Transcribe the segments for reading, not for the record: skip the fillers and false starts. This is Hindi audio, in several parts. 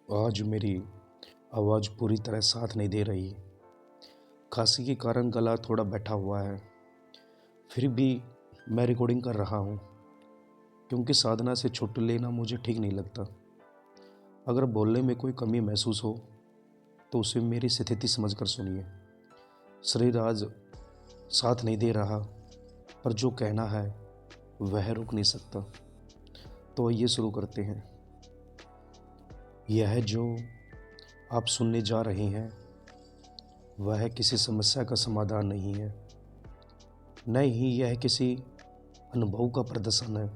आज मेरी आवाज़ पूरी तरह साथ नहीं दे रही। खांसी के कारण गला थोड़ा बैठा हुआ है। फिर भी मैं रिकॉर्डिंग कर रहा हूँ क्योंकि साधना से छुट्टी लेना मुझे ठीक नहीं लगता। अगर बोलने में कोई कमी महसूस हो तो उसे मेरी स्थिति समझकर सुनिए। शरीर आज साथ नहीं दे रहा, पर जो कहना है वह रुक नहीं सकता। तो आइए शुरू करते हैं। यह जो आप सुनने जा रहे हैं वह किसी समस्या का समाधान नहीं है, न ही यह किसी अनुभव का प्रदर्शन है,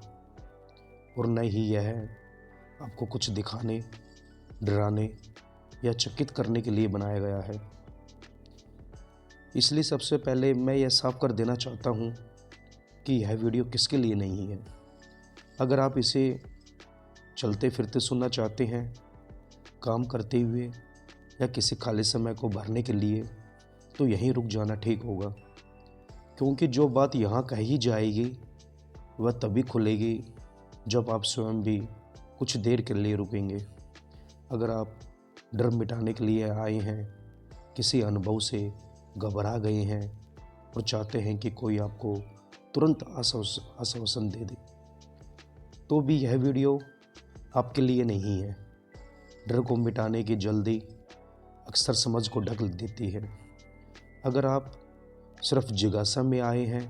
और न ही यह आपको कुछ दिखाने, डराने या चकित करने के लिए बनाया गया है। इसलिए सबसे पहले मैं यह साफ कर देना चाहता हूँ कि यह वीडियो किसके लिए नहीं है। अगर आप इसे चलते फिरते सुनना चाहते हैं, काम करते हुए या किसी खाली समय को भरने के लिए, तो यहीं रुक जाना ठीक होगा, क्योंकि जो बात यहाँ कही जाएगी वह तभी खुलेगी जब आप स्वयं भी कुछ देर के लिए रुकेंगे। अगर आप डर मिटाने के लिए आए हैं, किसी अनुभव से घबरा गए हैं और चाहते हैं कि कोई आपको तुरंत आश्वासन दे दे, तो भी यह वीडियो आपके लिए नहीं है। डर को मिटाने की जल्दी अक्सर समझ को ढक देती है। अगर आप सिर्फ जिज्ञासा में आए हैं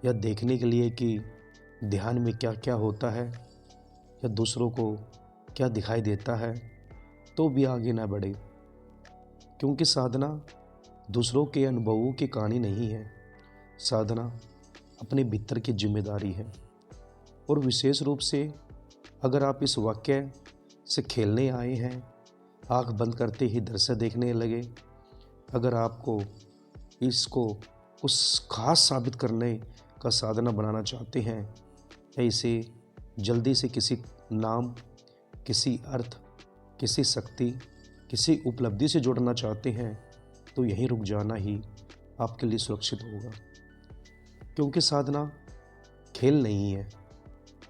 या देखने के लिए कि ध्यान में क्या क्या होता है या दूसरों को क्या दिखाई देता है, तो भी आगे ना बढ़े, क्योंकि साधना दूसरों के अनुभवों की कहानी नहीं है। साधना अपने भीतर की जिम्मेदारी है। और विशेष रूप से अगर आप इस वाक्य से खेलने आए हैं, आंख बंद करते ही दृश्य देखने लगे, अगर आपको इसको कुछ खास साबित करने का साधना बनाना चाहते हैं या इसे जल्दी से किसी नाम, किसी अर्थ, किसी शक्ति, किसी उपलब्धि से जोड़ना चाहते हैं, तो यहीं रुक जाना ही आपके लिए सुरक्षित होगा, क्योंकि साधना खेल नहीं है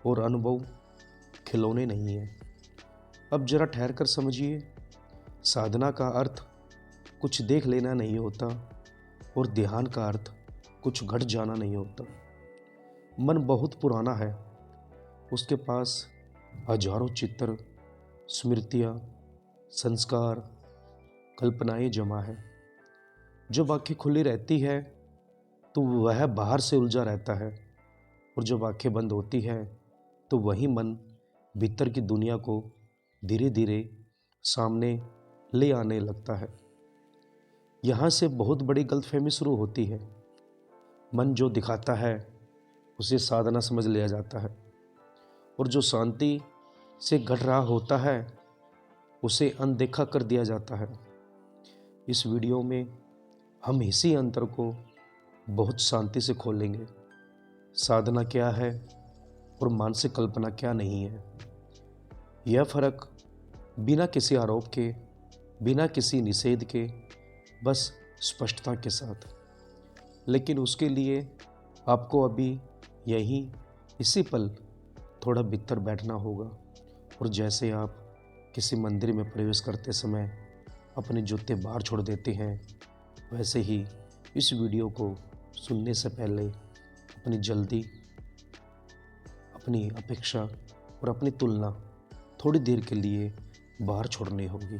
और अनुभव खिलौने नहीं है। अब जरा ठहर कर समझिए, साधना का अर्थ कुछ देख लेना नहीं होता और ध्यान का अर्थ कुछ घट जाना नहीं होता। मन बहुत पुराना है, उसके पास हजारों चित्र, स्मृतियाँ, संस्कार, कल्पनाएं जमा है। जब आंखें खुली रहती है तो वह बाहर से उलझा रहता है, और जब आंखें बंद होती है तो वही मन भीतर की दुनिया को धीरे धीरे सामने ले आने लगता है। यहाँ से बहुत बड़ी गलतफहमी शुरू होती है। मन जो दिखाता है उसे साधना समझ लिया जाता है, और जो शांति से घट रहा होता है उसे अनदेखा कर दिया जाता है। इस वीडियो में हम इसी अंतर को बहुत शांति से खोलेंगे। साधना क्या है और मानसिक कल्पना क्या नहीं है। यह फर्क बिना किसी आरोप के, बिना किसी निषेध के, बस स्पष्टता के साथ। लेकिन उसके लिए आपको अभी यहीं इसी पल थोड़ा भीतर बैठना होगा, और जैसे आप किसी मंदिर में प्रवेश करते समय अपने जूते बाहर छोड़ देते हैं, वैसे ही इस वीडियो को सुनने से पहले अपनी जल्दी, अपनी अपेक्षा और अपनी तुलना थोड़ी देर के लिए बाहर छोड़नी होगी।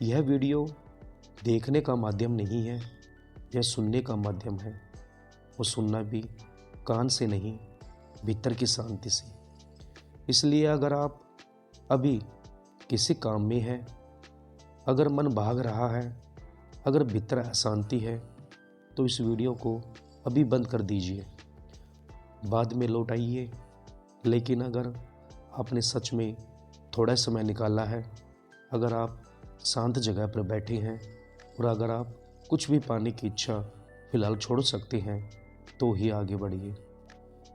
यह वीडियो देखने का माध्यम नहीं है, यह सुनने का माध्यम है, और सुनना भी कान से नहीं, भीतर की शांति से। इसलिए अगर आप अभी किसी काम में हैं, अगर मन भाग रहा है, अगर भीतर अशांति है, तो इस वीडियो को अभी बंद कर दीजिए, बाद में लौट आइए। लेकिन अगर आपने सच में थोड़ा समय निकाला है, अगर आप शांत जगह पर बैठे हैं, और अगर आप कुछ भी पाने की इच्छा फिलहाल छोड़ सकते हैं, तो ही आगे बढ़िए,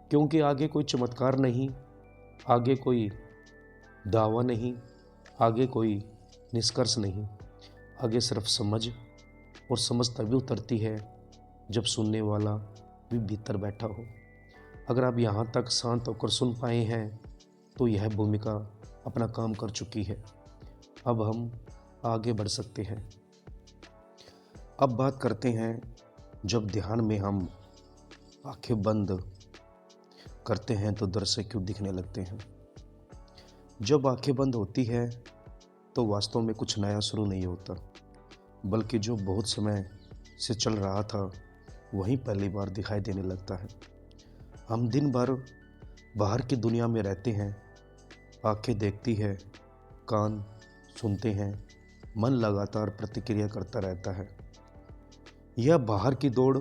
क्योंकि आगे कोई चमत्कार नहीं, आगे कोई दावा नहीं, आगे कोई निष्कर्ष नहीं, आगे सिर्फ समझ, और समझ तभी उतरती है जब सुनने वाला भी भीतर बैठा हो। अगर आप यहाँ तक शांत होकर सुन पाए हैं तो यह भूमिका अपना काम कर चुकी है। अब हम आगे बढ़ सकते हैं। अब बात करते हैं जब ध्यान में हम आंखें बंद करते हैं तो दृश्य क्यों दिखने लगते हैं। जब आंखें बंद होती है तो वास्तव में कुछ नया शुरू नहीं होता, बल्कि जो बहुत समय से चल रहा था वहीं पहली बार दिखाई देने लगता है। हम दिन भर बाहर की दुनिया में रहते हैं, आंखें देखती है, कान सुनते हैं, मन लगातार प्रतिक्रिया करता रहता है। यह बाहर की दौड़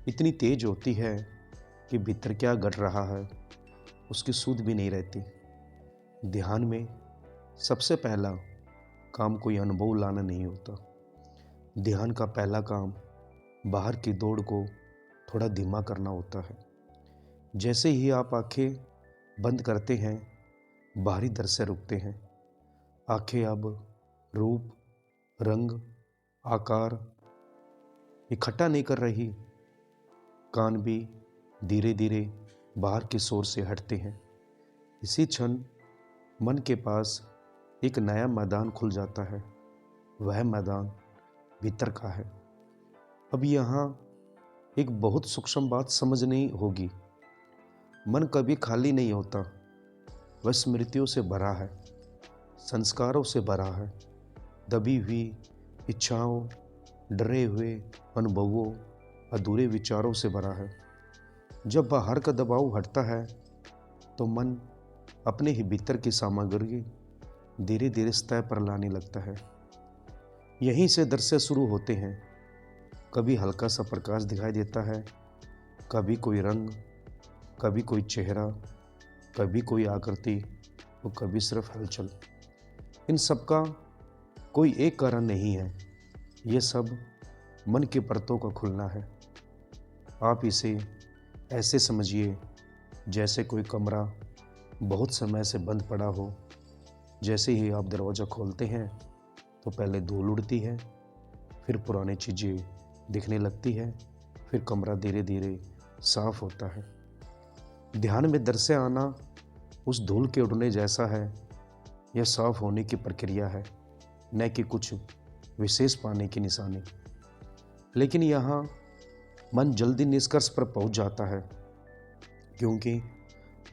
इतनी तेज होती है कि भीतर क्या घट रहा है उसकी सूध भी नहीं रहती। ध्यान में सबसे पहला काम कोई अनुभव लाना नहीं होता। ध्यान का पहला काम बाहर की दौड़ को थोड़ा धीमा करना होता है। जैसे ही आप आंखें बंद करते हैं, बाहरी दृश्य रुकते हैं। आंखें अब रूप, रंग, आकार इकट्ठा नहीं कर रही। कान भी धीरे धीरे बाहर के शोर से हटते हैं। इसी क्षण मन के पास एक नया मैदान खुल जाता है। वह मैदान भीतर का है। अब यहाँ एक बहुत सूक्ष्म बात समझनी होगी। मन कभी खाली नहीं होता। वह स्मृतियों से भरा है, संस्कारों से भरा है, दबी हुई इच्छाओं, डरे हुए अनुभवों, अधूरे विचारों से भरा है। जब बाहर का दबाव हटता है तो मन अपने ही भीतर की सामग्री धीरे धीरे सतह पर लाने लगता है। यहीं से दृश्य शुरू होते हैं। कभी हल्का सा प्रकाश दिखाई देता है, कभी कोई रंग, कभी कोई चेहरा, कभी कोई आकृति और कभी सिर्फ हलचल। इन सब का कोई एक कारण नहीं है। ये सब मन की परतों का खुलना है। आप इसे ऐसे समझिए जैसे कोई कमरा बहुत समय से बंद पड़ा हो। जैसे ही आप दरवाज़ा खोलते हैं तो पहले धूल उड़ती है, फिर पुरानी चीज़ें दिखने लगती है, फिर कमरा धीरे धीरे साफ होता है। ध्यान में दृश्य आना उस धूल के उड़ने जैसा है। यह साफ होने की प्रक्रिया है, न कि कुछ विशेष पाने की निशानी। लेकिन यहाँ मन जल्दी निष्कर्ष पर पहुँच जाता है, क्योंकि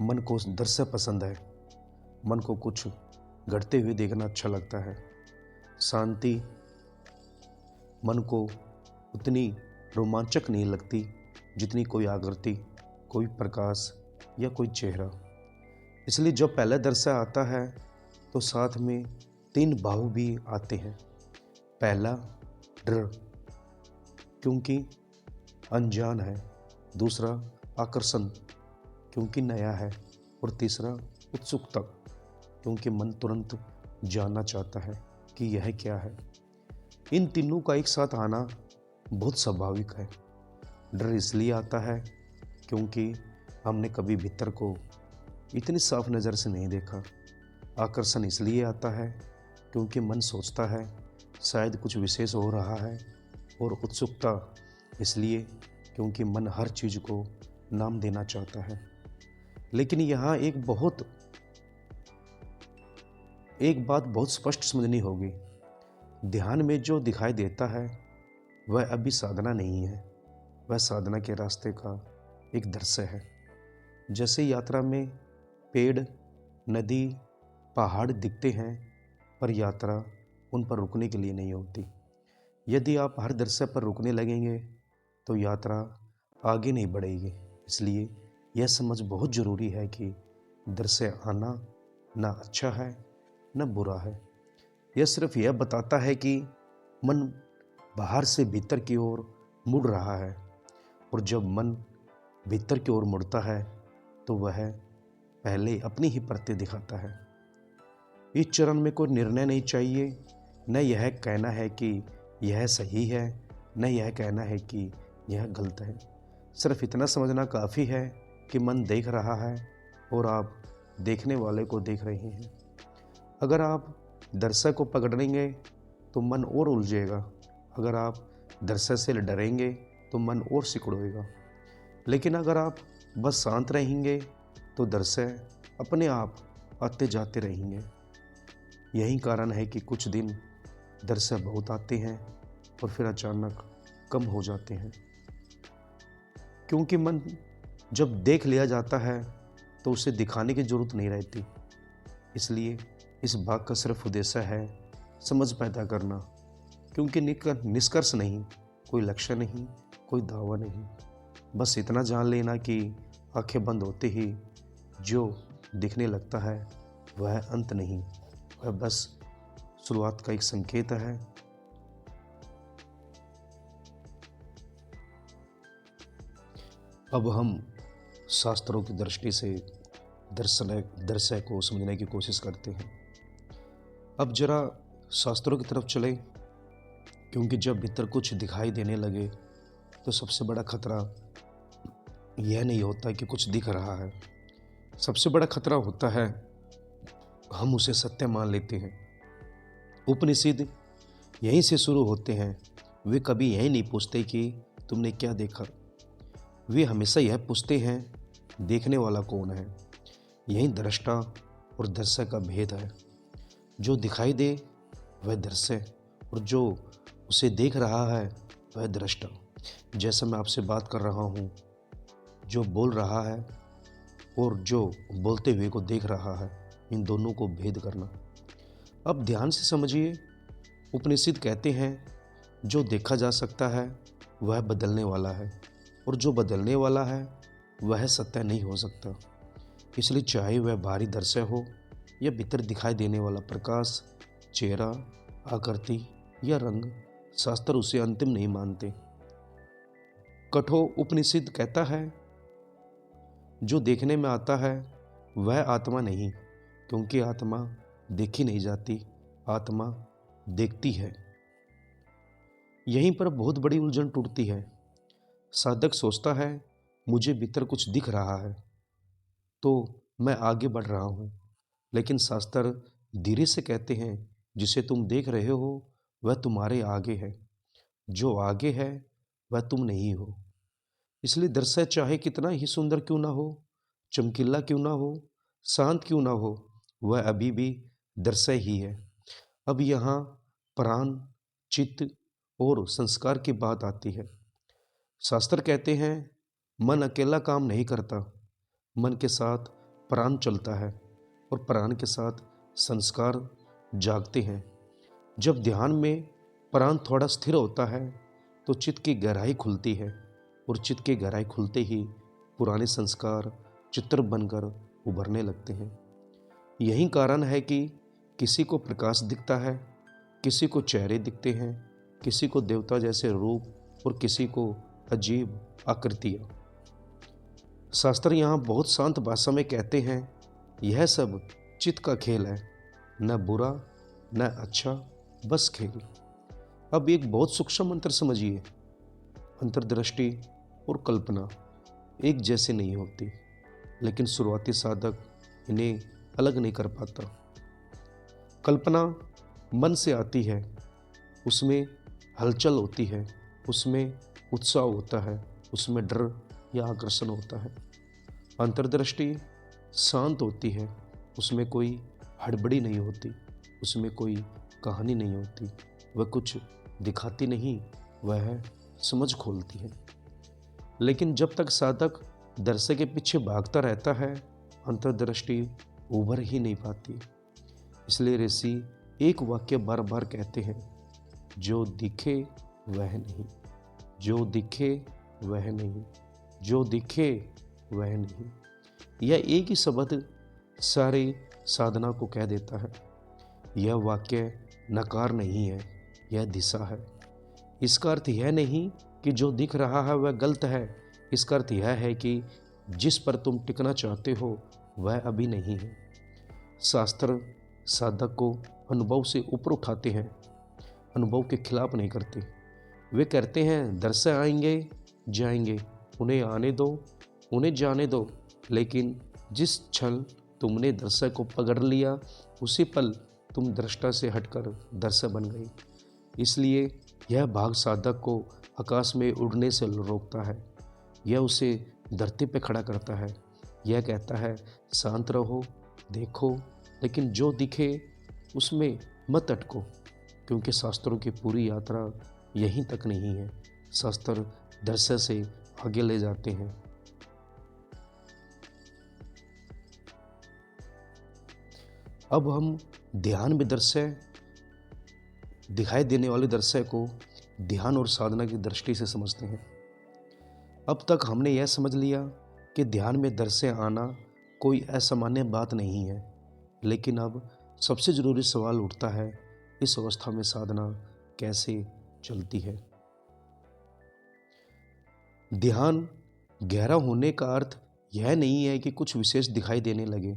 मन को दृश्य पसंद है। मन को कुछ घटते हुए देखना अच्छा लगता है। शांति मन को उतनी रोमांचक नहीं लगती जितनी कोई आकृति, कोई प्रकाश या कोई चेहरा। इसलिए जब पहला दृश्य आता है तो साथ में 3 भाव भी आते हैं। पहला डर, क्योंकि अनजान है। दूसरा आकर्षण, क्योंकि नया है। और तीसरा उत्सुकता, क्योंकि मन तुरंत जानना चाहता है कि यह क्या है। इन तीनों का एक साथ आना बहुत स्वाभाविक है। डर इसलिए आता है क्योंकि हमने कभी भीतर को इतनी साफ नज़र से नहीं देखा। आकर्षण इसलिए आता है क्योंकि मन सोचता है शायद कुछ विशेष हो रहा है। और उत्सुकता इसलिए क्योंकि मन हर चीज़ को नाम देना चाहता है। लेकिन यहाँ एक बात बहुत स्पष्ट समझनी होगी। ध्यान में जो दिखाई देता है वह अभी साधना नहीं है, वह साधना के रास्ते का एक दृश्य है। जैसे यात्रा में पेड़, नदी, पहाड़ दिखते हैं, पर यात्रा उन पर रुकने के लिए नहीं होती। यदि आप हर दृश्य पर रुकने लगेंगे तो यात्रा आगे नहीं बढ़ेगी। इसलिए यह समझ बहुत ज़रूरी है कि दृश्य आना ना अच्छा है न बुरा है। यह सिर्फ यह बताता है कि मन बाहर से भीतर की ओर मुड़ रहा है। और जब मन भीतर की ओर मुड़ता है तो वह पहले अपनी ही परतें दिखाता है। इस चरण में कोई निर्णय नहीं चाहिए। न यह कहना है कि यह सही है, न यह कहना है कि यह गलत है। सिर्फ इतना समझना काफ़ी है कि मन देख रहा है और आप देखने वाले को देख रहे हैं। अगर आप दृश्य को पकड़ेंगे तो मन और उलझेगा। अगर आप दृश्य से डरेंगे तो मन और सिकुड़ेगा। लेकिन अगर आप बस शांत रहेंगे तो दृश्य अपने आप आते जाते रहेंगे। यही कारण है कि कुछ दिन दृश्य बहुत आते हैं और फिर अचानक कम हो जाते हैं, क्योंकि मन जब देख लिया जाता है तो उसे दिखाने की जरूरत नहीं रहती। इसलिए इस भाग का सिर्फ उद्देश्य है समझ पैदा करना, क्योंकि निष्कर्ष नहीं, कोई लक्ष्य नहीं, कोई दावा नहीं, बस इतना जान लेना कि आंखें बंद होते ही जो दिखने लगता है वह अंत नहीं, वह बस शुरुआत का एक संकेत है। अब हम शास्त्रों की दृष्टि से दृश्य को समझने की कोशिश करते हैं। अब जरा शास्त्रों की तरफ चले, क्योंकि जब भीतर कुछ दिखाई देने लगे तो सबसे बड़ा खतरा यह नहीं होता कि कुछ दिख रहा है, सबसे बड़ा खतरा होता है हम उसे सत्य मान लेते हैं। उपनिषद यहीं से शुरू होते हैं। वे कभी यही नहीं पूछते कि तुमने क्या देखा, वे हमेशा यह पूछते हैं देखने वाला कौन है। यही दृष्टा और दृश्य का भेद है। जो दिखाई दे वह दृश्य और जो उसे देख रहा है वह दृष्टा। जैसा मैं आपसे बात कर रहा हूँ, जो बोल रहा है और जो बोलते हुए को देख रहा है, इन दोनों को भेद करना। अब ध्यान से समझिए, उपनिषद कहते हैं जो देखा जा सकता है वह बदलने वाला है और जो बदलने वाला है वह सत्य नहीं हो सकता। इसलिए चाहे वह बाहरी दृश्य हो या भीतर दिखाई देने वाला प्रकाश, चेहरा, आकृति या रंग, शास्त्र उसे अंतिम नहीं मानते। कठोर उपनिषद कहता है जो देखने में आता है वह आत्मा नहीं, क्योंकि आत्मा देखी नहीं जाती, आत्मा देखती है। यहीं पर बहुत बड़ी उलझन टूटती है। साधक सोचता है मुझे भीतर कुछ दिख रहा है तो मैं आगे बढ़ रहा हूँ, लेकिन शास्त्र धीरे से कहते हैं जिसे तुम देख रहे हो वह तुम्हारे आगे है, जो आगे है वह तुम नहीं हो। इसलिए दृश्य चाहे कितना ही सुंदर क्यों ना हो, चमकीला क्यों ना हो, शांत क्यों ना हो, वह अभी भी दृश्य ही है। अब यहाँ प्राण, चित्त और संस्कार की बात आती है। शास्त्र कहते हैं मन अकेला काम नहीं करता, मन के साथ प्राण चलता है और प्राण के साथ संस्कार जागते हैं। जब ध्यान में प्राण थोड़ा स्थिर होता है तो चित्त की गहराई खुलती है और चित्त की गहराई खुलते ही पुराने संस्कार चित्र बनकर उभरने लगते हैं। यही कारण है कि किसी को प्रकाश दिखता है, किसी को चेहरे दिखते हैं, किसी को देवता जैसे रूप और किसी को अजीब आकृतियाँ। शास्त्र यहाँ बहुत शांत भाषा में कहते हैं यह सब चित्त का खेल है, न बुरा न अच्छा, बस खेल। अब एक बहुत सूक्ष्म मंत्र समझिए, अंतर्दृष्टि और कल्पना एक जैसे नहीं होती, लेकिन शुरुआती साधक इन्हें अलग नहीं कर पाता। कल्पना मन से आती है, उसमें हलचल होती है, उसमें उत्साह होता है, उसमें डर या आकर्षण होता है। अंतर्दृष्टि शांत होती है, उसमें कोई हड़बड़ी नहीं होती, उसमें कोई कहानी नहीं होती, वह कुछ दिखाती नहीं, वह समझ खोलती है। लेकिन जब तक साधक दर्शक के पीछे भागता रहता है, अंतर्दृष्टि उभर ही नहीं पाती। इसलिए ऋषि एक वाक्य बार बार कहते हैं, जो दिखे वह नहीं, जो दिखे वह नहीं, जो दिखे वह नहीं। यह एक ही शब्द सारी साधना को कह देता है। यह वाक्य नकार नहीं है, यह दिशा है। इसका अर्थ यह नहीं कि जो दिख रहा है वह गलत है, इसका अर्थ यह है कि जिस पर तुम टिकना चाहते हो वह अभी नहीं है। शास्त्र साधक को अनुभव से ऊपर उठाते हैं, अनुभव के खिलाफ नहीं करते। वे कहते हैं दृश्य आएंगे जाएंगे, उन्हें आने दो, उन्हें जाने दो, लेकिन जिस क्षण तुमने दृश्य को पकड़ लिया उसी पल तुम दृष्टा से हटकर दृश्य बन गई। इसलिए यह भाग साधक को आकाश में उड़ने से रोकता है, यह उसे धरती पर खड़ा करता है। यह कहता है शांत रहो, देखो, लेकिन जो दिखे उसमें मत अटको, क्योंकि शास्त्रों की पूरी यात्रा यहीं तक नहीं है। शास्त्र दृश्य से आगे ले जाते हैं। अब हम ध्यान में दृश्य, दिखाई देने वाले दृश्य को ध्यान और साधना की दृष्टि से समझते हैं। अब तक हमने यह समझ लिया कि ध्यान में दृश्य आना कोई असामान्य बात नहीं है, लेकिन अब सबसे जरूरी सवाल उठता है, इस अवस्था में साधना कैसे चलती है। ध्यान गहरा होने का अर्थ यह नहीं है कि कुछ विशेष दिखाई देने लगे।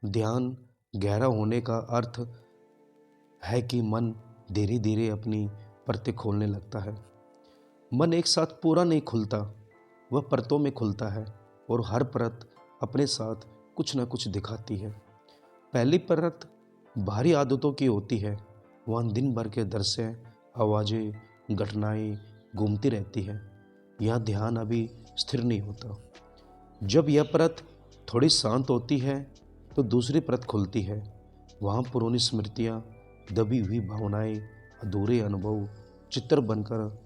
ध्यान गहरा होने का अर्थ है कि मन धीरे धीरे अपनी परतें खोलने लगता है। मन एक साथ पूरा नहीं खुलता, वह परतों में खुलता है और हर परत अपने साथ कुछ न कुछ दिखाती है। पहली परत बाहरी आदतों की होती है, वहाँ दिन भर के दृश्य, आवाज़ें, घटनाएं घूमती रहती है। यह ध्यान अभी स्थिर नहीं होता। जब यह परत थोड़ी शांत होती है तो दूसरी परत खुलती है। वहाँ पुरानी स्मृतियाँ, दबी हुई भावनाएं, अधूरे अनुभव चित्र बनकर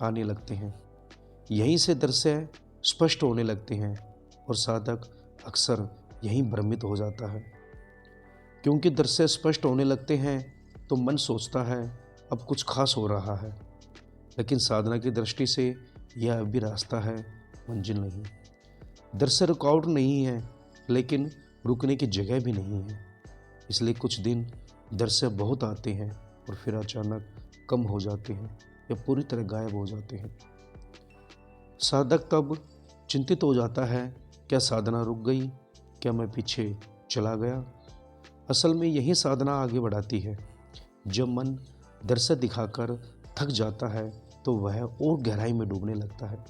आने लगते हैं। यहीं से दृश्य स्पष्ट होने लगते हैं और साधक अक्सर यहीं भ्रमित हो जाता है। क्योंकि दृश्य स्पष्ट होने लगते हैं तो मन सोचता है अब कुछ खास हो रहा है, लेकिन साधना की दृष्टि से यह अभी रास्ता है, मंजिल नहीं। दृश्य रुकावट नहीं है, लेकिन रुकने की जगह भी नहीं है। इसलिए कुछ दिन दृश्य बहुत आते हैं और फिर अचानक कम हो जाते हैं या पूरी तरह गायब हो जाते हैं। साधक तब चिंतित हो जाता है, क्या साधना रुक गई? क्या मैं पीछे चला गया? असल में यही साधना आगे बढ़ाती है। जब मन दृश्य दिखाकर थक जाता है तो वह और गहराई में डूबने लगता है।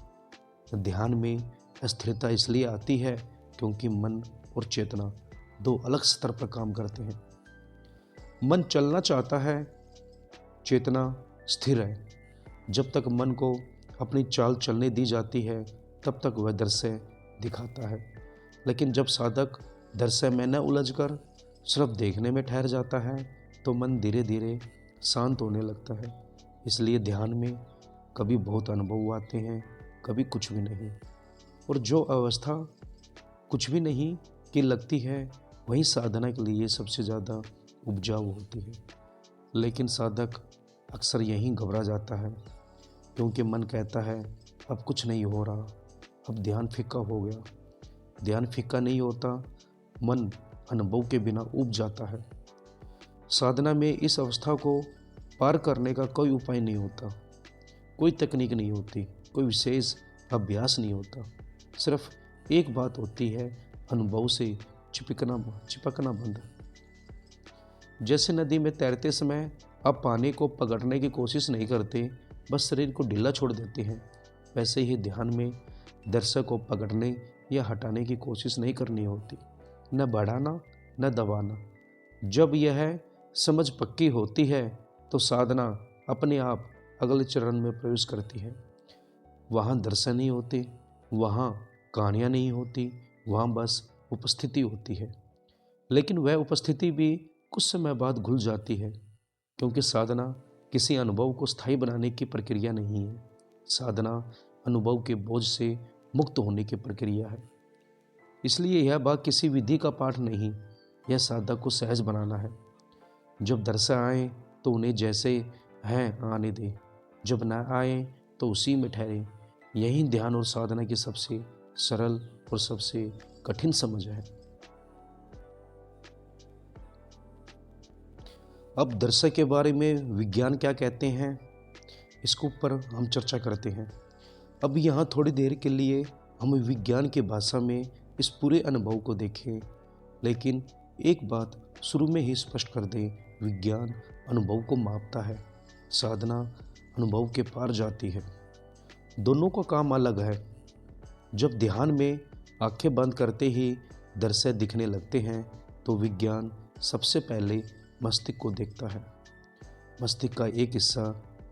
ध्यान में स्थिरता इसलिए आती है क्योंकि मन और चेतना दो अलग स्तर पर काम करते हैं। मन चलना चाहता है, चेतना स्थिर है। जब तक मन को अपनी चाल चलने दी जाती है तब तक वह दृश्य दिखाता है, लेकिन जब साधक दृश्य में न उलझकर सिर्फ देखने में ठहर जाता है तो मन धीरे धीरे शांत होने लगता है। इसलिए ध्यान में कभी बहुत अनुभव आते हैं, कभी कुछ भी नहीं। और जो अवस्था कुछ भी नहीं की लगती है वही साधना के लिए सबसे ज़्यादा उपजाऊ होती है। लेकिन साधक अक्सर यहीं घबरा जाता है, क्योंकि मन कहता है अब कुछ नहीं हो रहा, अब ध्यान फीका हो गया। ध्यान फीका नहीं होता, मन अनुभव के बिना ऊब जाता है। साधना में इस अवस्था को पार करने का कोई उपाय नहीं होता, कोई तकनीक नहीं होती, कोई विशेष अभ्यास नहीं होता। सिर्फ एक बात होती है, अनुभव से चिपकना बंद। जैसे नदी में तैरते समय आप पानी को पकड़ने की कोशिश नहीं करते, बस शरीर को ढीला छोड़ देते हैं, वैसे ही ध्यान में दृश्य को पकड़ने या हटाने की कोशिश नहीं करनी होती, न बढ़ाना न दबाना। जब यह समझ पक्की होती है तो साधना अपने आप अगले चरण में प्रवेश करती है। वहाँ दर्शन नहीं होते, वहाँ कहानियाँ नहीं होती, वहाँ बस उपस्थिति होती है। लेकिन वह उपस्थिति भी कुछ समय बाद घुल जाती है, क्योंकि साधना किसी अनुभव को स्थायी बनाने की प्रक्रिया नहीं है। साधना अनुभव के बोझ से मुक्त होने की प्रक्रिया है। इसलिए यह बात किसी विधि का पाठ नहीं, यह साधक को सहज बनाना है। जब दर्शन आए तो उन्हें जैसे हैं आने दें, जब न आए तो उसी में ठहरे। यही ध्यान और साधना की सबसे सरल और सबसे कठिन समझ है। अब दर्शन के बारे में विज्ञान क्या कहते हैं, इसके ऊपर हम चर्चा करते हैं। अब यहाँ थोड़ी देर के लिए हम विज्ञान की भाषा में इस पूरे अनुभव को देखें, लेकिन एक बात शुरू में ही स्पष्ट कर दें, विज्ञान अनुभव को मापता है, साधना अनुभव के पार जाती है। दोनों का काम अलग है। जब ध्यान में आंखें बंद करते ही दृश्य दिखने लगते हैं तो विज्ञान सबसे पहले मस्तिष्क को देखता है। मस्तिष्क का एक हिस्सा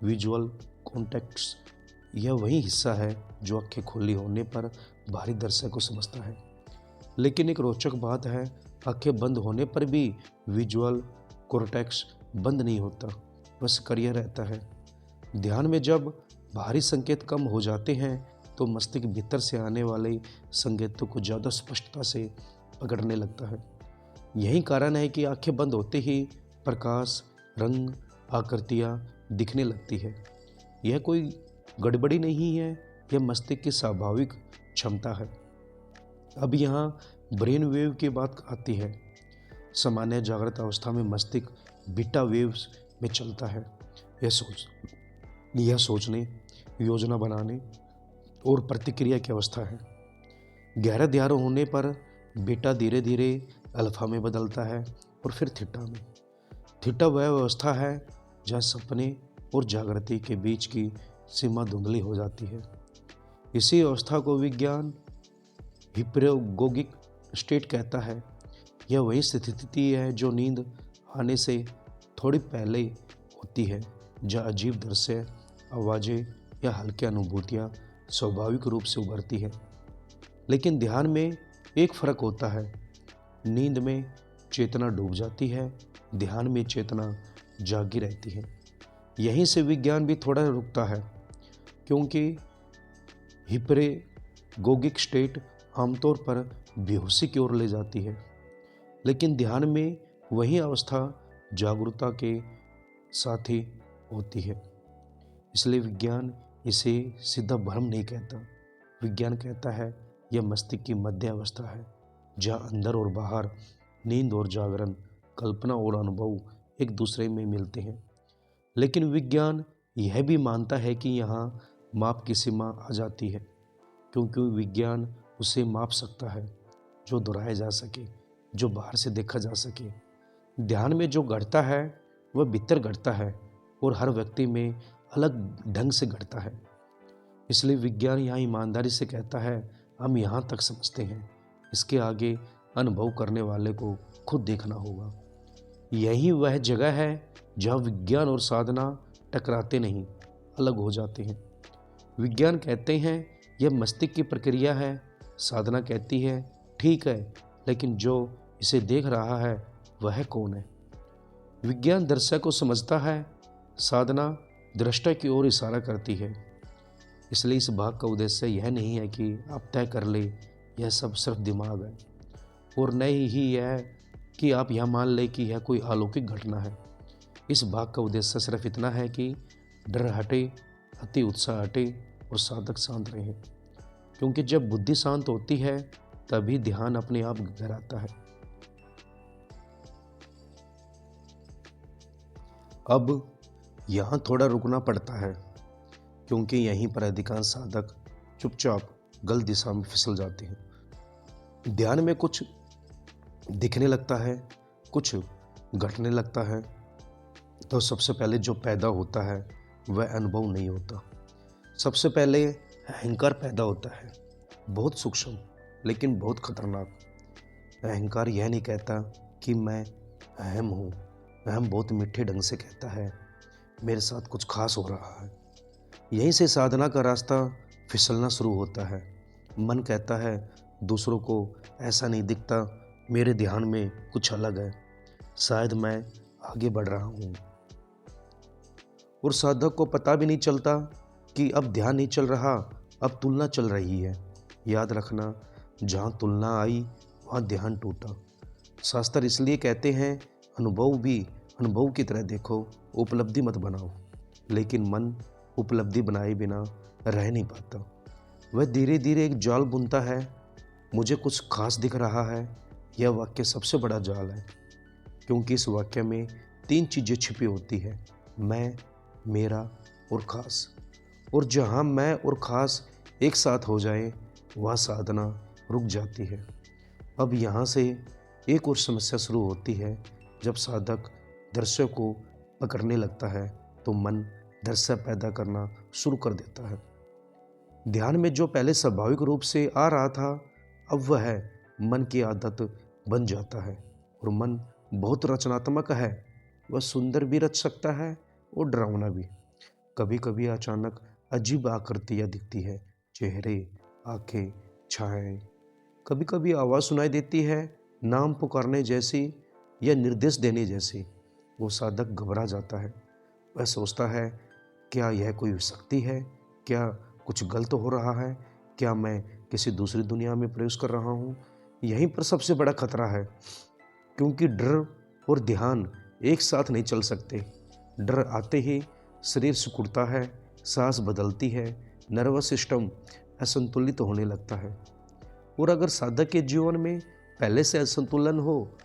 विजुअल कॉन्टेक्स्ट, यह वही हिस्सा है जो आंखें खुली होने पर बाहरी दृश्य को समझता है। लेकिन एक रोचक बात है, आंखें बंद होने पर भी विजुअल कोर्टेक्स बंद नहीं होता, वह सक्रिय रहता है। ध्यान में जब बाहरी संकेत कम हो जाते हैं तो मस्तिष्क भीतर से आने वाले संकेतों को ज़्यादा स्पष्टता से पकड़ने लगता है। यही कारण है कि आंखें बंद होते ही प्रकाश, रंग, आकृतियाँ दिखने लगती है। यह कोई गड़बड़ी नहीं है, यह मस्तिष्क की स्वाभाविक क्षमता है। अब यहाँ ब्रेन वेव की बात आती है। सामान्य जागृत अवस्था में मस्तिष्क बीटा वेव्स में चलता है। यह सोचने, योजना बनाने और प्रतिक्रिया की अवस्था है। गहरा ध्यान होने पर बीटा धीरे धीरे अल्फा में बदलता है और फिर थीटा में। थीटा वह अवस्था है जहाँ सपने और जागृति के बीच की सीमा धुंधली हो जाती है। इसी अवस्था को विज्ञान हिप्नोगोगिक स्टेट कहता है। यह वही स्थिति है जो नींद आने से थोड़ी पहले होती है, जहाँ अजीब दृश्य, आवाज़ें या हल्की अनुभूतियाँ स्वाभाविक रूप से उभरती है। लेकिन ध्यान में एक फ़र्क होता है। नींद में चेतना डूब जाती है, ध्यान में चेतना जागी रहती है। यहीं से विज्ञान भी थोड़ा रुकता है, क्योंकि हिप्नोगोगिक स्टेट आमतौर पर बेहोशी की ओर ले जाती है, लेकिन ध्यान में वही अवस्था जागरूकता के साथ ही होती है। इसलिए विज्ञान इसे सीधा भ्रम नहीं कहता। विज्ञान कहता है यह मस्तिष्क की मध्य अवस्था है, जहाँ अंदर और बाहर, नींद और जागरण, कल्पना और अनुभव एक दूसरे में मिलते हैं। लेकिन विज्ञान यह भी मानता है कि यहाँ माप की सीमा आ जाती है, क्योंकि विज्ञान उसे माप सकता है जो दोहराया जा सके, जो बाहर से देखा जा सके। ध्यान में जो घटता है वह भीतर घटता है और हर व्यक्ति में अलग ढंग से घटता है। इसलिए विज्ञान यहाँ ईमानदारी से कहता है हम यहाँ तक समझते हैं, इसके आगे अनुभव करने वाले को खुद देखना होगा। यही वह जगह है जहाँ विज्ञान और साधना टकराते नहीं, अलग हो जाते हैं। विज्ञान कहते हैं यह मस्तिष्क की प्रक्रिया है, साधना कहती है ठीक है, लेकिन जो इसे देख रहा है वह कौन है। विज्ञान दर्शक को समझता है, साधना दृष्टा की ओर इशारा करती है। इसलिए इस भाग का उद्देश्य यह नहीं है कि आप तय कर ले यह सब सिर्फ दिमाग है, और न ही यह कि आप यह मान लें कि यह कोई अलौकिक घटना है। इस भाग का उद्देश्य सिर्फ इतना है कि डर हटे, अति उत्साह हटे और साधक शांत रहे, क्योंकि जब बुद्धि शांत होती है तभी ध्यान अपने आप घर आता है। अब यहाँ थोड़ा रुकना पड़ता है, क्योंकि यहीं पर अधिकांश साधक चुपचाप गलत दिशा में फिसल जाते हैं। ध्यान में कुछ दिखने लगता है, कुछ घटने लगता है, तो सबसे पहले जो पैदा होता है वह अनुभव नहीं होता। सबसे पहले अहंकार पैदा होता है, बहुत सूक्ष्म लेकिन बहुत खतरनाक। अहंकार यह नहीं कहता कि मैं अहम हूँ, अहम बहुत मीठे ढंग से कहता है मेरे साथ कुछ खास हो रहा है। यहीं से साधना का रास्ता फिसलना शुरू होता है। मन कहता है दूसरों को ऐसा नहीं दिखता, मेरे ध्यान में कुछ अलग है, शायद मैं आगे बढ़ रहा हूँ। और साधक को पता भी नहीं चलता कि अब ध्यान नहीं चल रहा, अब तुलना चल रही है। याद रखना, जहाँ तुलना आई वहाँ ध्यान टूटा। शास्त्र इसलिए कहते हैं अनुभव भी अनुभव की तरह देखो, उपलब्धि मत बनाओ। लेकिन मन उपलब्धि बनाए बिना रह नहीं पाता। वह धीरे धीरे एक जाल बुनता है। मुझे कुछ खास दिख रहा है, यह वाक्य सबसे बड़ा जाल है, क्योंकि इस वाक्य में 3 चीज़ें छिपी होती है, मैं, मेरा और खास। और जहाँ मैं और खास एक साथ हो जाए वहाँ साधना रुक जाती है। अब यहाँ से एक और समस्या शुरू होती है। जब साधक दृश्य को पकड़ने लगता है तो मन दृश्य पैदा करना शुरू कर देता है। ध्यान में जो पहले स्वाभाविक रूप से आ रहा था, अब वह मन की आदत बन जाता है। और मन बहुत रचनात्मक है, वह सुंदर भी रच सकता है और डरावना भी। कभी कभी अचानक अजीब आकृतियाँ दिखती है, चेहरे, आंखें, छाएं। कभी कभी आवाज़ सुनाई देती है, नाम पुकारने जैसी या निर्देश देने जैसी। वो साधक घबरा जाता है। वह सोचता है, क्या यह कोई शक्ति है? क्या कुछ गलत हो रहा है? क्या मैं किसी दूसरी दुनिया में प्रवेश कर रहा हूँ? यहीं पर सबसे बड़ा खतरा है, क्योंकि डर और ध्यान एक साथ नहीं चल सकते। डर आते ही शरीर सिकुड़ता है, सांस बदलती है, नर्वस सिस्टम असंतुलित होने लगता है। और अगर साधक के जीवन में पहले से असंतुलन हो,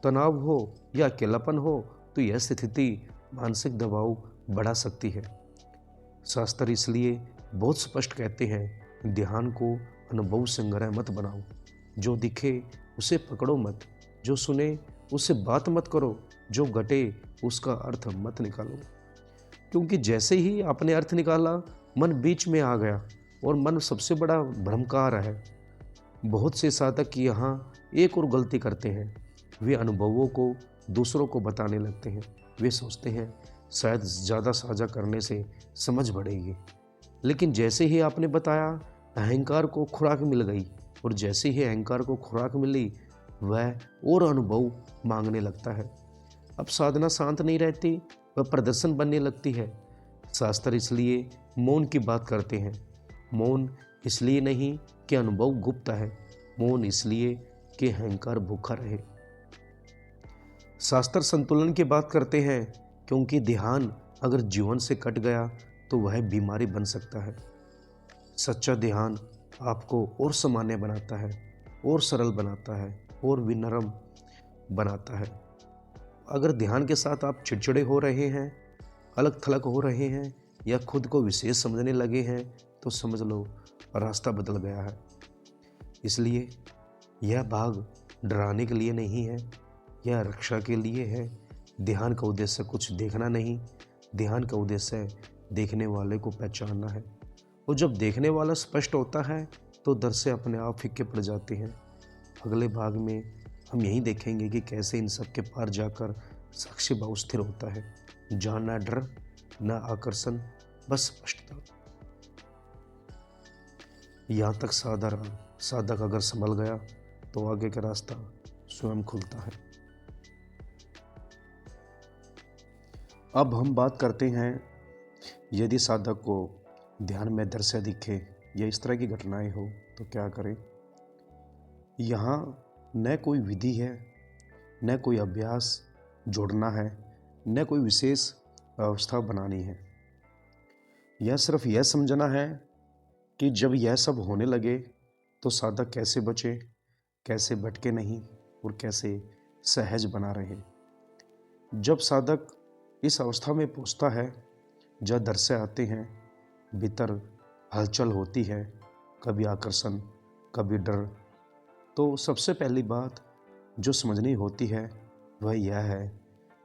तनाव हो या अकेलापन हो, तो यह स्थिति मानसिक दबाव बढ़ा सकती है। शास्त्र इसलिए बहुत स्पष्ट कहते हैं, ध्यान को अनुभव संग्रह मत बनाओ। जो दिखे उसे पकड़ो मत, जो सुने उससे बात मत करो, जो घटे उसका अर्थ मत निकालो। क्योंकि जैसे ही आपने अर्थ निकाला, मन बीच में आ गया, और मन सबसे बड़ा भ्रमकार है। बहुत से साधक यहाँ एक और गलती करते हैं, वे अनुभवों को दूसरों को बताने लगते हैं। वे सोचते हैं शायद ज़्यादा साझा करने से समझ बढ़ेगी, लेकिन जैसे ही आपने बताया, अहंकार को खुराक मिल गई, और जैसे ही अहंकार को खुराक मिली, वह और अनुभव मांगने लगता है। अब साधना शांत नहीं रहती, वह प्रदर्शन बनने लगती है। शास्त्र इसलिए मौन की बात करते हैं। मौन इसलिए नहीं कि अनुभव गुप्त है, मौन इसलिए कि अहंकार भूखा रहे। शास्त्र संतुलन की बात करते हैं, क्योंकि ध्यान अगर जीवन से कट गया तो वह बीमारी बन सकता है। सच्चा ध्यान आपको और सामान्य बनाता है, और सरल बनाता है, और विनम्र बनाता है। अगर ध्यान के साथ आप चिड़चिड़े हो रहे हैं, अलग थलग हो रहे हैं, या खुद को विशेष समझने लगे हैं, तो समझ लो रास्ता बदल गया है। इसलिए यह भाग डराने के लिए नहीं है, यह रक्षा के लिए है। ध्यान का उद्देश्य कुछ देखना नहीं, ध्यान का उद्देश्य देखने वाले को पहचानना है। और जब देखने वाला स्पष्ट होता है, तो डर से अपने आप फीके पड़ जाते हैं। अगले भाग में हम यही देखेंगे कि कैसे इन सब के पार जाकर साक्षी भाव स्थिर होता है, जहाँ ना डर ना आकर्षण, बस स्पष्टता। यहाँ तक साधक अगर संभल गया, तो आगे का रास्ता स्वयं खुलता है। अब हम बात करते हैं, यदि साधक को ध्यान में डर से दिखे या इस तरह की घटनाएं हो, तो क्या करें। यहाँ न कोई विधि है, न कोई अभ्यास जोड़ना है, न कोई विशेष व्यवस्था बनानी है। यह सिर्फ यह समझना है कि जब यह सब होने लगे, तो साधक कैसे बचे, कैसे भटके नहीं, और कैसे सहज बना रहे। जब साधक इस अवस्था में पहुंचता है, जब डर से आते हैं, भीतर हलचल होती है, कभी आकर्षण, कभी डर, तो सबसे पहली बात जो समझनी होती है वह यह है,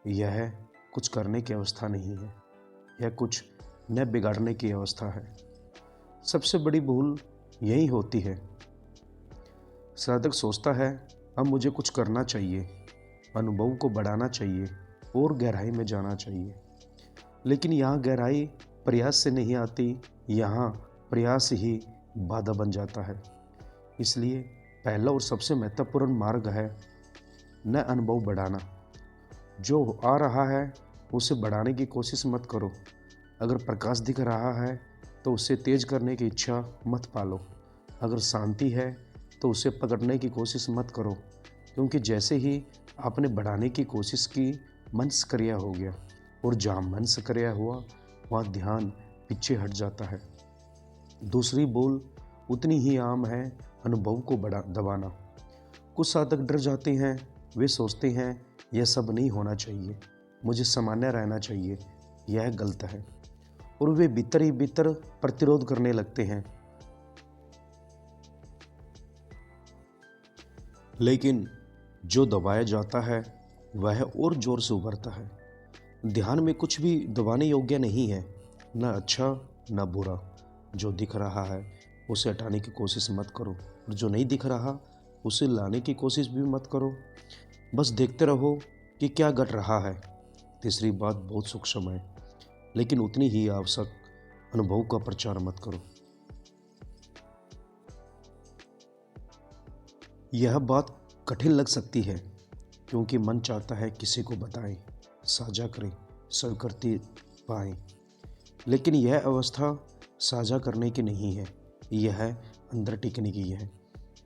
यह कुछ करने की अवस्था नहीं है, यह कुछ न बिगाड़ने की अवस्था है। सबसे बड़ी भूल यही होती है। साधक सोचता है, अब मुझे कुछ करना चाहिए, अनुभव को बढ़ाना चाहिए और गहराई में जाना चाहिए। लेकिन यहाँ गहराई प्रयास से नहीं आती, यहाँ प्रयास ही बाधा बन जाता है। इसलिए पहला और सबसे महत्वपूर्ण मार्ग है न अनुभव बढ़ाना। जो आ रहा है उसे बढ़ाने की कोशिश मत करो। अगर प्रकाश दिख रहा है तो उसे तेज करने की इच्छा मत पालो। अगर शांति है तो उसे पकड़ने की कोशिश मत करो, क्योंकि जैसे ही आपने बढ़ाने की कोशिश की, मन सक्रिय हो गया, और जहाँ मन सक्रिय हुआ वहाँ ध्यान पीछे हट जाता है। दूसरी भूल उतनी ही आम है, अनुभव को दबाना। कुछ साधक डर जाते हैं, वे सोचते हैं यह सब नहीं होना चाहिए, मुझे सामान्य रहना चाहिए। यह गलत है, और वे भीतर ही भीतर प्रतिरोध करने लगते हैं। लेकिन जो दबाया जाता है वह और जोर से उभरता है। ध्यान में कुछ भी दबाने योग्य नहीं है, न अच्छा न बुरा। जो दिख रहा है उसे हटाने की कोशिश मत करो, और जो नहीं दिख रहा उसे लाने की कोशिश भी मत करो। बस देखते रहो कि क्या घट रहा है। तीसरी बात बहुत सूक्ष्म है, लेकिन उतनी ही आवश्यक, अनुभव का प्रचार मत करो। यह बात कठिन लग सकती है, क्योंकि मन चाहता है किसी को बताएं, साझा करें, स्वीकृति पाएं। लेकिन यह अवस्था साझा करने की नहीं है, यह अंदर टिकने की है।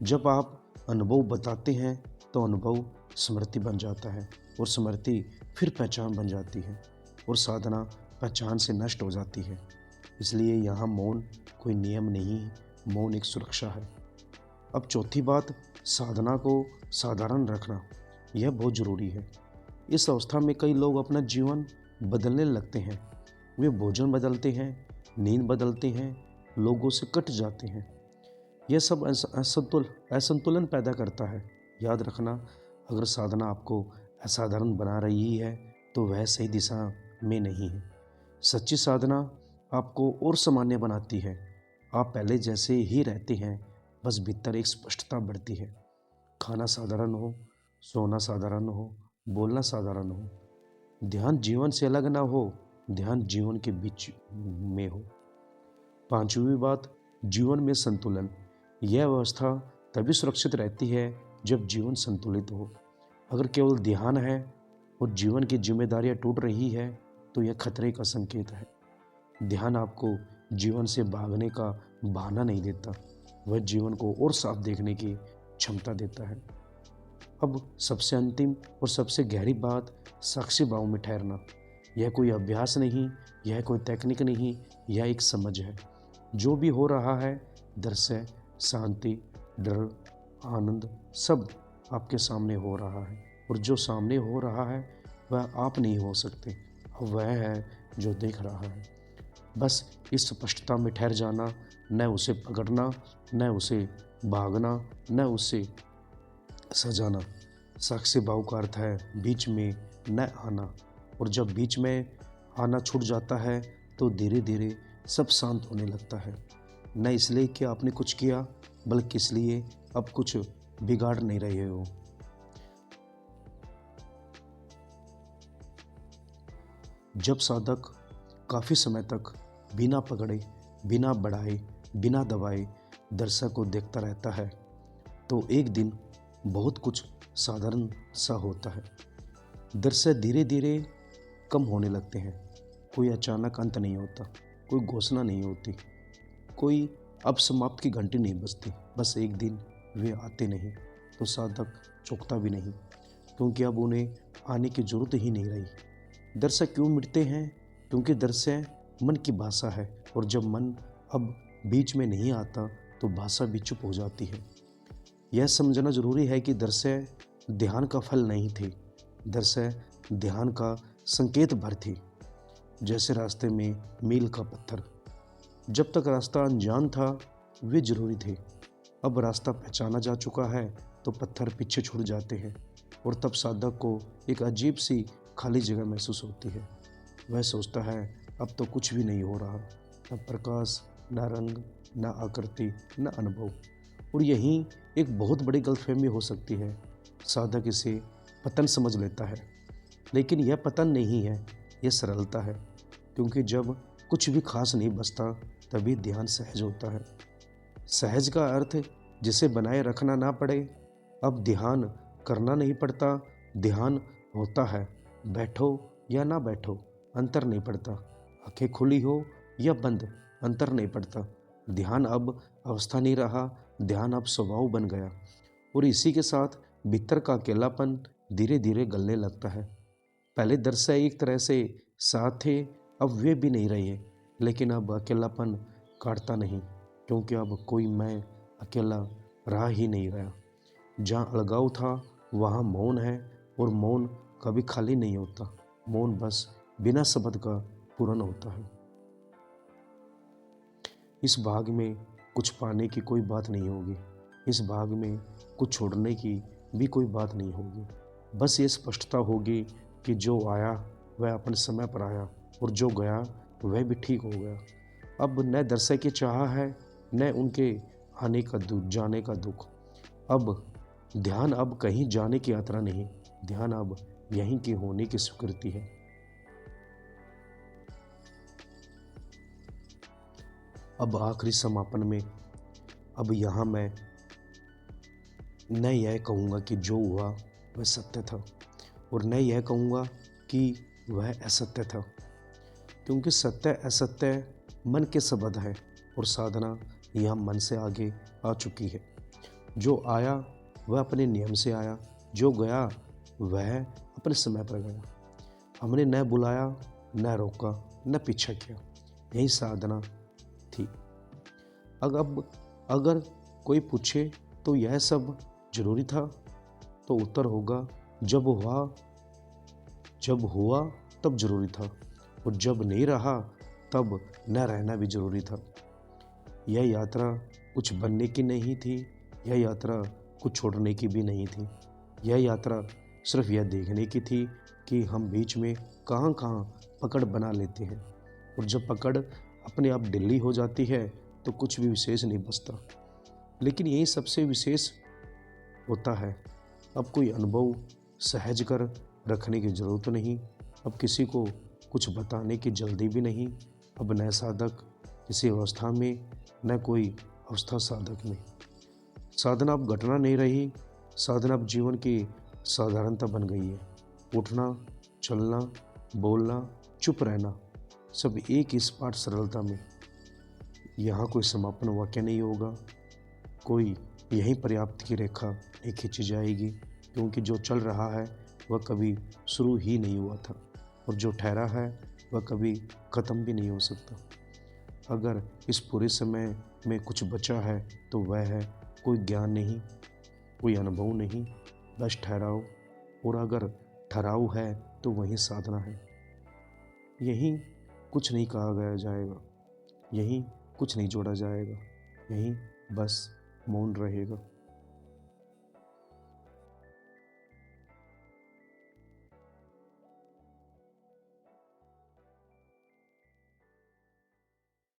जब आप अनुभव बताते हैं तो अनुभव स्मृति बन जाता है और स्मृति फिर पहचान बन जाती है और साधना पहचान से नष्ट हो जाती है। इसलिए यहाँ मौन कोई नियम नहीं, मौन एक सुरक्षा है। अब चौथी बात, साधना को साधारण रखना, यह बहुत ज़रूरी है। इस अवस्था में कई लोग अपना जीवन बदलने लगते हैं। वे भोजन बदलते हैं, नींद बदलते हैं, लोगों से कट जाते हैं। यह सब असंतुलन पैदा करता है। याद रखना, अगर साधना आपको असाधारण बना रही है तो वह सही दिशा में नहीं है। सच्ची साधना आपको और सामान्य बनाती है। आप पहले जैसे ही रहते हैं, बस भीतर एक स्पष्टता बढ़ती है। खाना साधारण हो, सोना साधारण हो, बोलना साधारण हो, ध्यान जीवन से अलग ना हो, ध्यान जीवन के बीच में हो। पांचवी बात, जीवन में संतुलन। यह अवस्था तभी सुरक्षित रहती है जब जीवन संतुलित हो। अगर केवल ध्यान है और जीवन की जिम्मेदारियां टूट रही है तो यह खतरे का संकेत है। ध्यान आपको जीवन से भागने का बहाना नहीं देता, वह जीवन को और साफ देखने की क्षमता देता है। अब सबसे अंतिम और सबसे गहरी बात, साक्षी भाव में ठहरना। यह कोई अभ्यास नहीं, यह कोई तकनीक नहीं, यह एक समझ है। जो भी हो रहा है, दृश्य, शांति, डर, आनंद, सब आपके सामने हो रहा है और जो सामने हो रहा है वह आप नहीं हो सकते, वह है जो देख रहा है। बस इस स्पष्टता में ठहर जाना, न उसे पकड़ना, न उसे भागना, न उसे सजाना। साक्षी भाव का अर्थ है बीच में न आना, और जब बीच में आना छूट जाता है तो धीरे धीरे सब शांत होने लगता है। न इसलिए कि आपने कुछ किया, बल्कि इसलिए अब कुछ बिगाड़ नहीं रहे हो। जब साधक काफ़ी समय तक बिना पकड़े, बिना बढ़ाए, बिना दबाए दर्शक को देखता रहता है तो एक दिन बहुत कुछ साधारण सा होता है। दृश्य धीरे धीरे कम होने लगते हैं। कोई अचानक अंत नहीं होता, कोई घोषणा नहीं होती, कोई अब समाप्त की घंटी नहीं बजती। बस एक दिन वे आते नहीं तो साधक चौंकता भी नहीं, क्योंकि अब उन्हें आने की जरूरत ही नहीं रही। दृश्य क्यों मिटते हैं? क्योंकि दृश्य मन की भाषा है, और जब मन अब बीच में नहीं आता तो भाषा भी चुप हो जाती है। यह समझना जरूरी है कि दृश्य ध्यान का फल नहीं थे, दृश्य ध्यान का संकेत भर थे। जैसे रास्ते में मील का पत्थर, जब तक रास्ता अनजान था वे जरूरी थे। अब रास्ता पहचाना जा चुका है तो पत्थर पीछे छूट जाते हैं, और तब साधक को एक अजीब सी खाली जगह महसूस होती है। वह सोचता है अब तो कुछ भी नहीं हो रहा, न प्रकाश, न रंग, न आकृति, न अनुभव। और यही एक बहुत बड़ी गलतफहमी हो सकती है। साधक इसे पतन समझ लेता है, लेकिन यह पतन नहीं है, यह सरलता है। क्योंकि जब कुछ भी खास नहीं बचता तभी ध्यान सहज होता है। सहज का अर्थ जिसे बनाए रखना ना पड़े। अब ध्यान करना नहीं पड़ता, ध्यान होता है। बैठो या ना बैठो, अंतर नहीं पड़ता। आंखें खुली हो या बंद, अंतर नहीं पड़ता। ध्यान अब अवस्था नहीं रहा, ध्यान अब स्वभाव बन गया। और इसी के साथ भीतर का अकेलापन धीरे धीरे गलने लगता है। पहले दृश्य एक तरह से साथ थे, अब वे भी नहीं रहे, लेकिन अब अकेलापन काटता नहीं, क्योंकि अब कोई मैं अकेला रहा ही नहीं गया। जहाँ अलगाव था वहाँ मौन है, और मौन कभी खाली नहीं होता। मौन बस बिना शब्द का पूर्ण होता है। इस भाग में कुछ पाने की कोई बात नहीं होगी, इस भाग में कुछ छोड़ने की भी कोई बात नहीं होगी। बस ये स्पष्टता होगी कि जो आया वह अपने समय पर आया, और जो गया वह भी ठीक हो गया। अब न दर्शक की चाह है, न उनके आने का दुख, जाने का दुख। अब ध्यान अब कहीं जाने की यात्रा नहीं, ध्यान अब यहीं के होने की स्वीकृति है। अब आखिरी समापन में, अब यहाँ मैं न यह कहूँगा कि जो हुआ वह सत्य था, और न यह कहूँगा कि वह असत्य था, क्योंकि सत्य असत्य मन के संबंध है और साधना यह मन से आगे आ चुकी है। जो आया वह अपने नियम से आया, जो गया वह अपने समय पर गया। हमने न बुलाया, न रोका, न पीछा किया। यही साधना थी। अगर कोई पूछे तो यह सब जरूरी था, तो उत्तर होगा जब हुआ तब जरूरी था, और जब नहीं रहा तब न रहना भी जरूरी था। यह यात्रा कुछ बनने की नहीं थी, यह यात्रा कुछ छोड़ने की भी नहीं थी। यह यात्रा सिर्फ यह देखने की थी कि हम बीच में कहाँ कहाँ पकड़ बना लेते हैं, और जब पकड़ अपने आप ढीली हो जाती है तो कुछ भी विशेष नहीं बचता। लेकिन यही सबसे विशेष होता है। अब कोई अनुभव सहज कर रखने की ज़रूरत नहीं, अब किसी को कुछ बताने की जल्दी भी नहीं। अब न साधक किसी अवस्था में, न कोई अवस्था साधक में। साधना अब घटना नहीं रही, साधना अब जीवन की साधारणता बन गई है। उठना, चलना, बोलना, चुप रहना, सब एक ही स्पाट सरलता में। यहाँ कोई समापन वाक्य नहीं होगा, कोई यहीं पर्याप्त की रेखा नहीं खींची जाएगी, क्योंकि जो चल रहा है वह कभी शुरू ही नहीं हुआ था, और जो ठहरा है वह कभी ख़त्म भी नहीं हो सकता। अगर इस पूरे समय में कुछ बचा है तो वह है कोई ज्ञान नहीं, कोई अनुभव नहीं, बस ठहराव। और अगर ठहराव है तो वही साधना है। यहीं कुछ नहीं कहा गया जाएगा, यहीं कुछ नहीं जोड़ा जाएगा, यहीं बस मौन रहेगा।